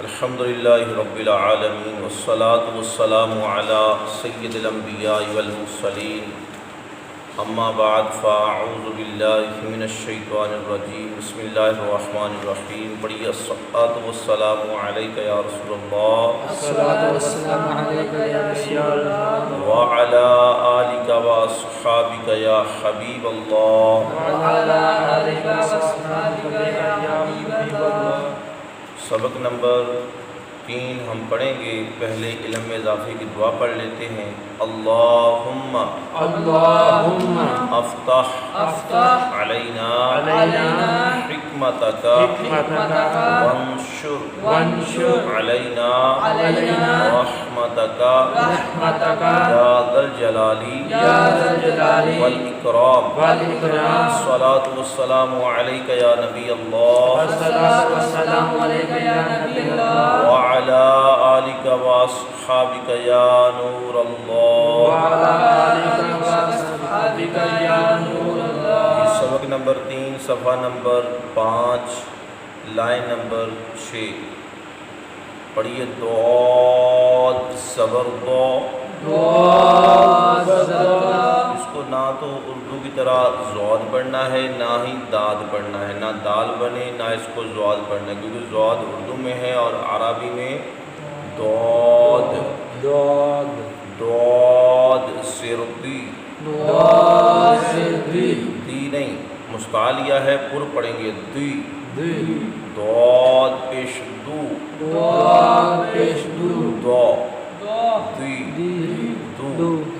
الحمدللہ رب العالمین والصلاة والسلام علی سید الانبیاء والمرسلین اما بعد فاعوذ باللہ من الشیطان الرجیم بسم اللہ الرحمن الرحیم پڑھیے الصلاة والسلام علیک یا رسول اللہ الصلاة والسلام علیک یا رسول اللہ وعلی آلک واصحابک یا حبیب اللہ وعلی آلک واصحابک یا حبیب اللہ۔ سبق نمبر 3 ہم پڑھیں گے۔ پہلے علم میں اضافے کی دعا پڑھ لیتے ہیں۔ اللہم اللہم افتح علینا حکمتک وانشر علینا رحمتک یا ذا الجلال والاکرام۔ الصلاة والسلام علیک یا نبی اللہ وعلى آلك واصحابك يا نور اللہ۔ سبق نمبر 3 صفحہ نمبر 5 لائن نمبر 6 پڑھیے۔ ضاد صبر ضا، اس کو نہ تو اردو کی طرح ضاد پڑھنا ہے نہ ہی داد پڑھنا ہے، نہ دال بنے نہ اس کو ضاد پڑھنا ہے، کیونکہ ضاد اردو میں ہے اور عربی میں ضاد سردی دی نہیں، مستعلیہ ہے، پر پڑھیں گے دی، ضاد پیش دو دی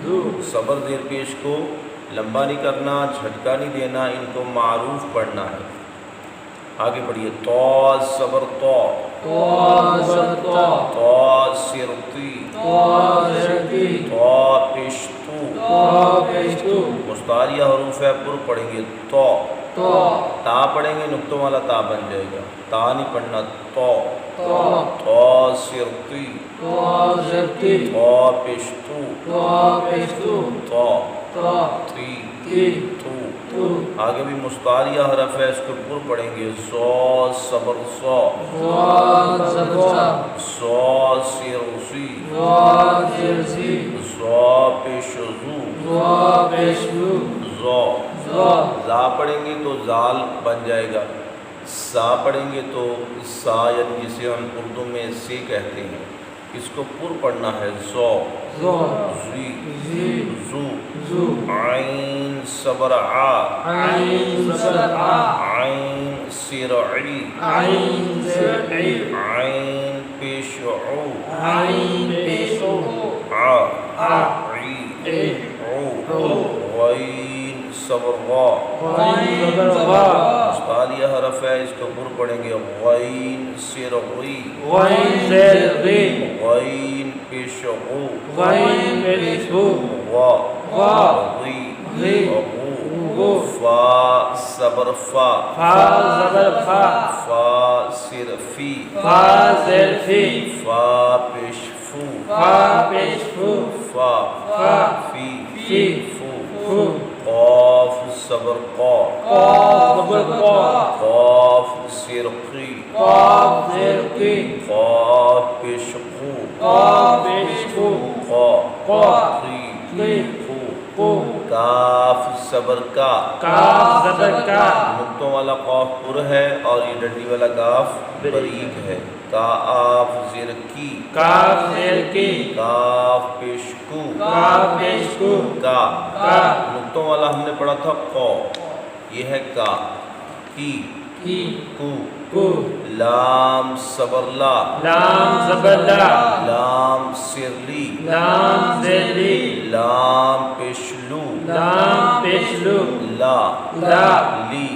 دو، صبر زیر پیش کو لمبا نہیں کرنا، جھٹکا نہیں دینا، ان کو معروف پڑھنا ہے۔ آگے پڑھیے۔ تو صبر تو سرتی تو پیش تو، مستعلیہ حروف ہے، پر پڑھیں گے تو، تا پڑھیں گے نقطوں والا تا بن جائے گا، تا نہیں پڑھنا، تو سرتی تو پیش تو تو، آگے بھی مستعلیہ حرف ہے، اس کو پر پڑھیں گے سو صبر سو سرسی زو پیش زو زا پڑھیں گے تو زال بن جائے گا، سا پڑھیں گے تو سا، یعنی جسے ہم اردو میں سی کہتے ہیں، اس کو پر پڑھنا ہے زو زی زو، عین صبر عین سرعی عین پیش غین صبر غا، مستعلیہ حرف ہے، اس کو پر پڑھیں گے غین سرغی غین پیش غو فا صبر فا سر فی فا پیش فو فا فی فو، قاف صبر قا قاف سرقی قاف پیش قو قا کاف صبر کا نقطوں والا قاف پر ہے اور یہ ڈنڈی والا کاف بریک ہے، کاف زیر کی کاف پیش کو کا، نقطوں والا ہم نے پڑھا تھا قو، یہ ہے کا، کی کو، لام صبر لا لام سرلی لام پیشلو لا لی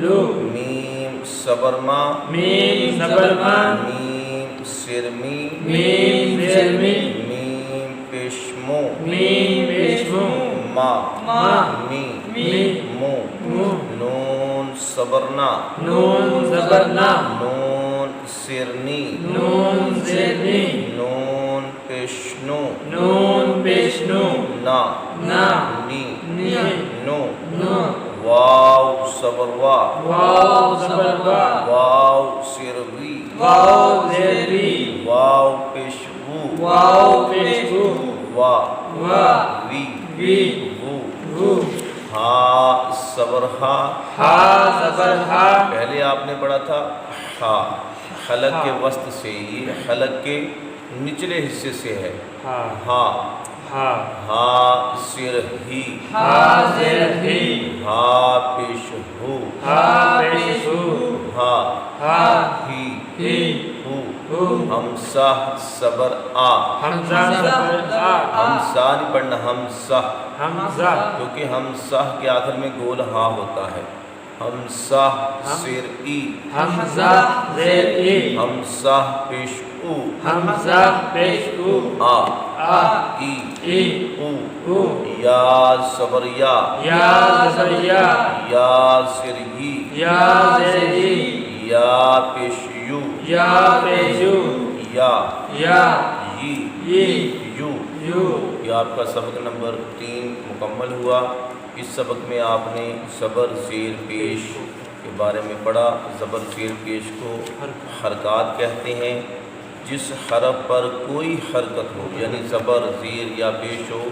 لو، میم صبر ما میم سرمی میم پیشمو ما می مو، نون صبرنا نون سرنی نون پیشنو نا نی نو واو صبر وا واو سروی واو زیر وی واو پیش وو واو پیش وو وا وا وی وی وو وو ہا صبر ہا ہا زبر ہا پہلے آپ نے پڑھا تھا ہا حلق کے وسط سے، یہ حلق کے نچلے حصے سے ہے ہا ہا ہا ہا سر ہی ہا زیر ہی ہا پیش ہو ہا پیش ہو ہا ہا ہی ہی ہو ہو ہمسا صبر آ حمزہ زبر آ ہمسا نہیں پڑھنا ہمسا، حمزہ کیونکہ ہمسا کے آخر میں گول ہا ہوتا ہے. ہمسا سر ای حمزہ زیر ای ہمسا پیش او حمزہ پیش او آ آ ای ای او او یا صبر یا یا زبر یا یا سر ای یا زیر ای یا پیش یو یا پیش یو یا یا یی ی یو یو یہ آپ کا سبق نمبر 3 مکمل ہوا. اس سبق میں آپ نے زبر زیر پیش کے بارے میں پڑھا. زبر زیر پیش کو حرکات کہتے ہیں. جس حرف پر کوئی حرکت ہو یعنی زبر زیر یا پیش ہو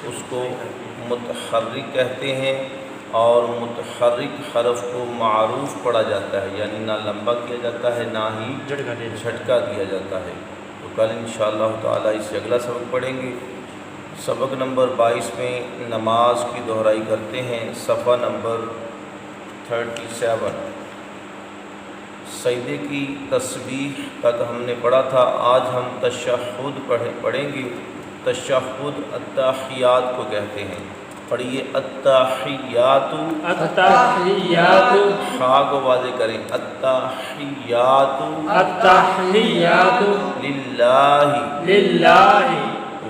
اس کو متحرک کہتے ہیں، اور متحرک حرف کو معروف پڑھا جاتا ہے، یعنی نہ لمبا کیا جاتا ہے نہ ہی جھٹکا دیا جاتا ہے. تو کل انشاءاللہ تعالیٰ اس سے اگلا سبق پڑھیں گے. سبق نمبر 22 میں نماز کی دہرائی کرتے ہیں. صفحہ نمبر 37 سجدے کی تسبیح تک ہم نے پڑھا تھا. آج ہم تشہد پڑھیں گے. تشہد التحیات کو کہتے ہیں. پڑھیے التحیات، التحیات ہا کو واضح کریں، التحیات التحیات للہ للہ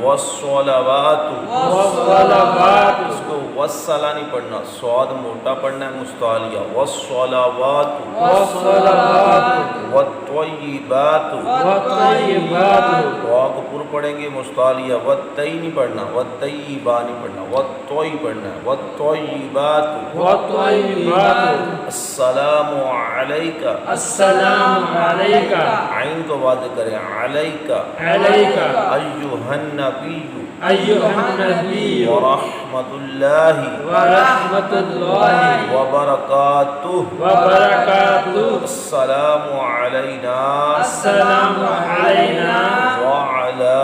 والصلوات. والصلوات اس کو وصلہ نہیں پڑھنا، صاد موٹا پڑھنا ہے مستعلیہ. والصلوات والصلوات والطیبات، والطیبات وا کو پر پڑھیں گے مستعلیہ. والطی نہیں پڑھنا، والطیبا نہیں پڑھنا، والطی پڑھنا ہے. والطیبات والطیبات السلام علیک، السلام علیک عین کو واضح کریں، علیک علیک ایھا النبی ایھا النبی ورحمۃ اللہ ورحمۃ اللہ وبرکاتہ. وبرکاتہ. السلام علینا السلام علینا وعلی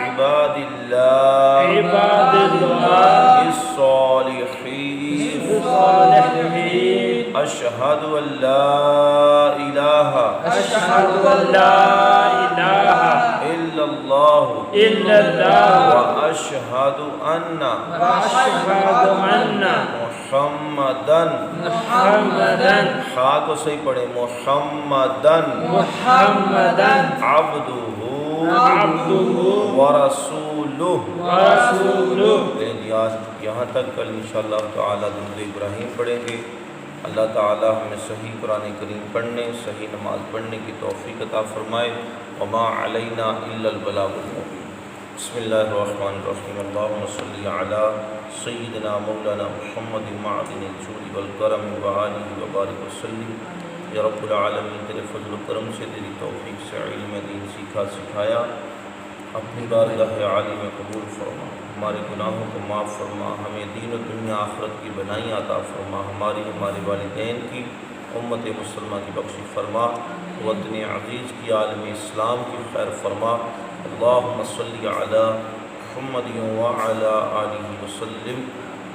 عباد اللہ عباد اللہ الصالحین. الصالحین. اشہد ان لا الہ اشہد ان لا الہ الا اللہ الا اللہ واشہد ان واشہد ان محمدن، محمدن ہا کو صحیح پڑھیں، محمدن محمدن عبدہ عبدہ ورسولہ. ورسولہ. یہاں تک. کل انشاءاللہ تعالی درود ابراہیم پڑھیں گے. اللہ تعالی ہمیں صحیح قرآن کریم پڑھنے، صحیح نماز پڑھنے کی توفیق عطا فرمائے. وما علینا الا البلاغ المبین. بسم اللہ الرحمن الرحیم. اللہم صلی علی سیدنا مولانا محمد معدن الجود والکرم وآلہ وبارک وسلم. یا رب العالمین تیرے فضل و کرم سے، تیری توفیق سے علم دین سیکھا سکھایا. اپنی بارگاہ عالی میں قبول فرما. ہمارے گناہوں کو معاف فرما. ہمیں دین و دنیا آخرت کی بنائی عطا فرما. ہمارے والدین کی، امت مسلمہ کی بخشش فرما. وطن عزیز کی، عالم اسلام کی خیر فرما. اللہم صلی علی محمد وعلی آلہ وسلم.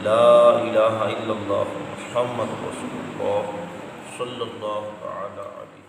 لا الہ الا اللہ محمد رسول اللہ صلی اللہ تعالی علیہ